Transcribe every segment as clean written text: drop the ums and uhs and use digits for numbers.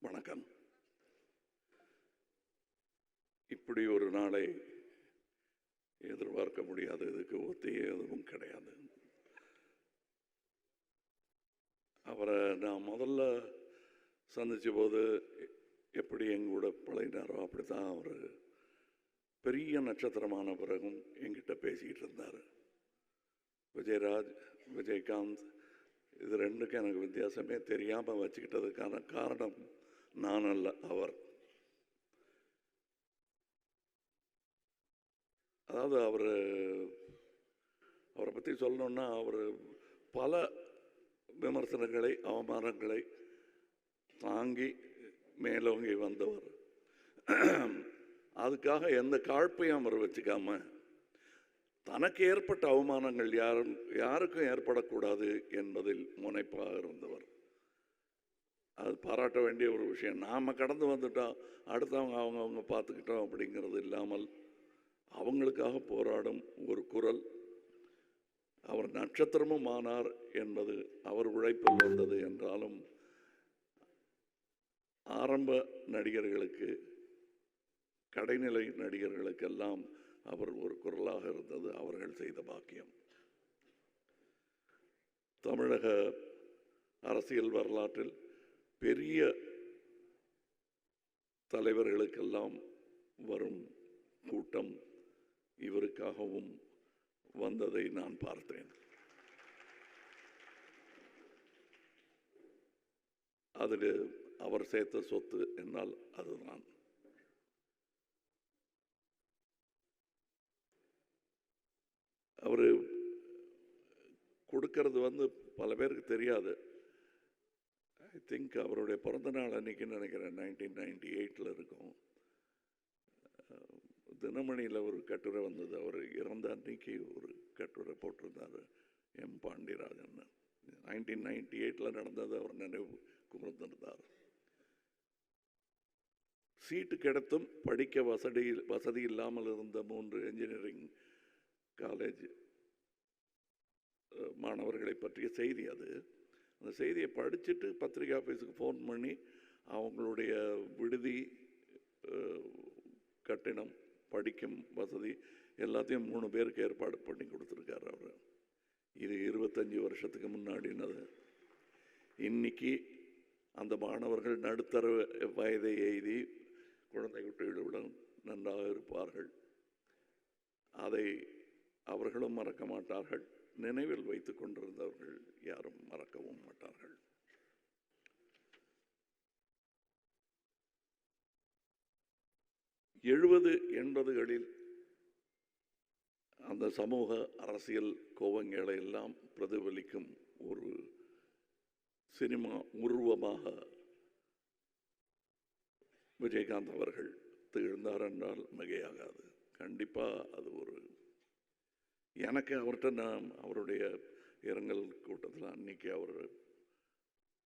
வணக்கம். இப்படி ஒரு நாளை எதிர்பார்க்க முடியாது. இதுக்கு ஒத்தியே எதுவும் கிடையாது. அவரை நான் முதல்ல சந்தித்த போது எப்படி எங்கூட பழகினாரோ அப்படித்தான் அவர் பெரிய நட்சத்திரமான பிறகும் எங்கிட்ட பேசிக்கிட்டு இருந்தார். விஜயராஜ், விஜயகாந்த், இது ரெண்டுக்கும் எனக்கு வித்தியாசமே தெரியாமல் வச்சுக்கிட்டதுக்கான காரணம் நான் அல்ல, அவர். அதாவது அவரை பற்றி சொல்லணுன்னா, அவர் பல விமர்சனங்களை, அவமானங்களை தாங்கி மேலோங்கி வந்தவர். அதுக்காக எந்த காழ்ப்பையும் அவர் வச்சுக்காம, தனக்கு ஏற்பட்ட அவமானங்கள் யாருக்கும் ஏற்படக்கூடாது என்பதில் முனைப்பாக இருந்தவர். அது பாராட்ட வேண்டிய ஒரு விஷயம். நாம் கடந்து வந்துட்டோம், அடுத்தவங்க அவங்க பார்த்துக்கிட்டோம் அப்படிங்கிறது இல்லாமல் அவங்களுக்காக போராடும் ஒரு குரல். அவர் நட்சத்திரமும் ஆனார் என்பது அவர் உழைப்பில் வந்தது என்றாலும், ஆரம்ப நடிகர்களுக்கு, கடைநிலை நடிகர்களுக்கெல்லாம் அவர் ஒரு குரலாக இருந்தது அவர்கள் செய்த பாக்கியம். தமிழக அரசியல் வரலாற்றில் பெரிய தலைவர்களுக்கெல்லாம் வரும் கூட்டம் இவருக்காகவும் வந்ததை நான் பார்த்தேன். அதில் அவர் சேர்த்த சொத்து என்னால் அதுதான். அவர் கொடுக்கறது பல பேருக்கு தெரியாது. ஐ திங்க் அவருடைய பிறந்த நாள் அன்னைக்குன்னு நினைக்கிறேன், 1998 இருக்கும். தினமணியில் ஒரு கட்டுரை வந்தது. அவர் இறந்த அன்னைக்கு ஒரு கட்டுரை போட்டிருந்தார் எம் பாண்டியராஜன். 1998 நடந்தது அவர் நினைவு கூர்ந்திருந்தார். சீட்டு கிடைத்தும் படிக்க வசதி இல்லாமல் இருந்த 3 என்ஜினியரிங் காலேஜ் மாணவர்களை பற்றிய செய்தி அது. அந்த செய்தியை படிச்சுட்டு பத்திரிகை ஆஃபீஸுக்கு ஃபோன் பண்ணி அவங்களுடைய விடுதி, கட்டிடம், படிக்கும் வசதி எல்லாத்தையும் 3 பேருக்கு ஏற்பாடு பண்ணி கொடுத்துருக்காரு அவர். இது 25 வருஷத்துக்கு முன்னாடினது. இன்னைக்கு அந்த மாணவர்கள் நடுத்தர வயதை எய்தி குழந்தை குட்டிகளுடன் நன்றாக இருப்பார்கள். அதை அவர்களும் மறக்க மாட்டார்கள். நினைவில் வைத்துக் கொண்டிருந்தவர்கள் யாரும் மறக்கவும் மாட்டார்கள். எழுபது 80களில் அந்த சமூக அரசியல் கோவங்களை எல்லாம் பிரதிபலிக்கும் ஒரு சினிமா உருவமாக விஜயகாந்த் அவர்கள் திகழ்ந்தார் என்றால் மிகையாகாது. கண்டிப்பாக அது ஒரு, எனக்கு அவர்கிட்ட நான் அவருடைய இரங்கல் கூட்டத்தில் அன்னைக்கு அவர்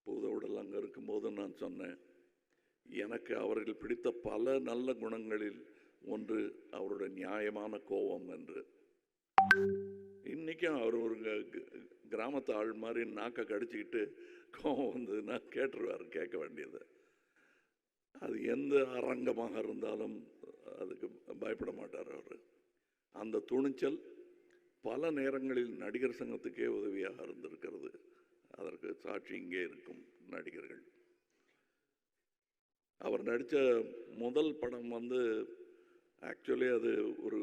பூதவுடல் அங்கே இருக்கும்போது நான் சொன்னேன், எனக்கு அவர்கள் பிடித்த பல நல்ல குணங்களில் ஒன்று அவருடைய நியாயமான கோபம் என்று. இன்னைக்கும் அவர் ஒரு கிராமத்து ஆள் மாதிரி நாக்கை கடிச்சிக்கிட்டு கோபம் வந்ததுன்னா கேட்டுருவார், கேட்க வேண்டியது. அது எந்த அரங்கமாக இருந்தாலும் அதுக்கு பயப்பட மாட்டார் அவர். அந்த துணிச்சல் பல நேரங்களில் நடிகர் சங்கத்துக்கே உதவியாக இருந்திருக்கிறது. அதற்கு சாட்சி இங்கே இருக்கும் நடிகர்கள். அவர் நடித்த முதல் படம் ஆக்சுவலி அது ஒரு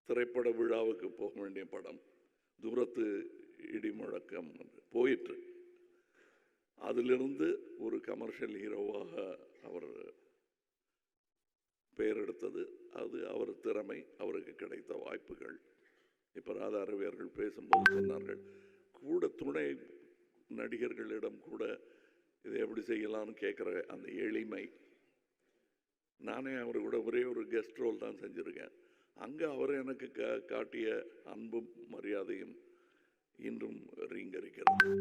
திரைப்பட விழாவுக்கு போக வேண்டிய படம். தூரத்து இடி முழக்கம் போயிற்று. அதிலிருந்து ஒரு கமர்ஷியல் ஹீரோவாக அவர் பெயர் எடுத்தது. அது அவர் திறமை, அவருக்கு கிடைத்த வாய்ப்புகள். இப்போ ராதா ரவியர்கள் பேசும்போது சொன்னார்கள், கூட துணை நடிகர்களிடம் கூட இதை எப்படி செய்யலாம்னு கேட்குற அந்த எளிமை. நானே அவர் கூட ஒரே ஒரு கெஸ்ட் ரோல் தான் செஞ்சுருக்கேன். அங்கே அவர் எனக்கு காட்டிய அன்பும் மரியாதையும் இன்றும் ரீங்கரிக்கிறது.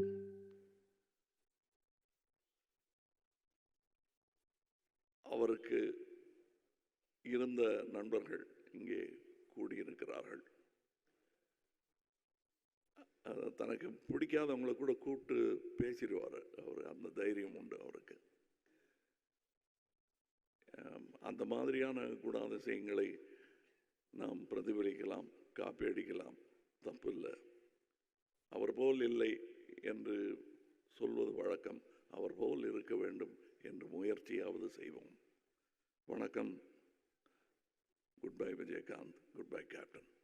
அவருக்கு இருந்த நண்பர்கள் இங்கே கூடியிருக்கிறார்கள். தனக்கு பிடிக்காதவங்களை கூட கூப்பிட்டு பேசிடுவார் அவர். அந்த தைரியம் உண்டு அவருக்கு. அந்த மாதிரியான குணாதிசயங்களை நாம் பிரதிபலிக்கலாம், காப்பி அடிக்கலாம், தப்பில்லை. அவர் போல் இல்லை என்று சொல்வது வழக்கம். அவர் போல் இருக்க வேண்டும் என்று முயற்சியாவது செய்வோம். வணக்கம். Good bye Vijayakanth. Good bye captain.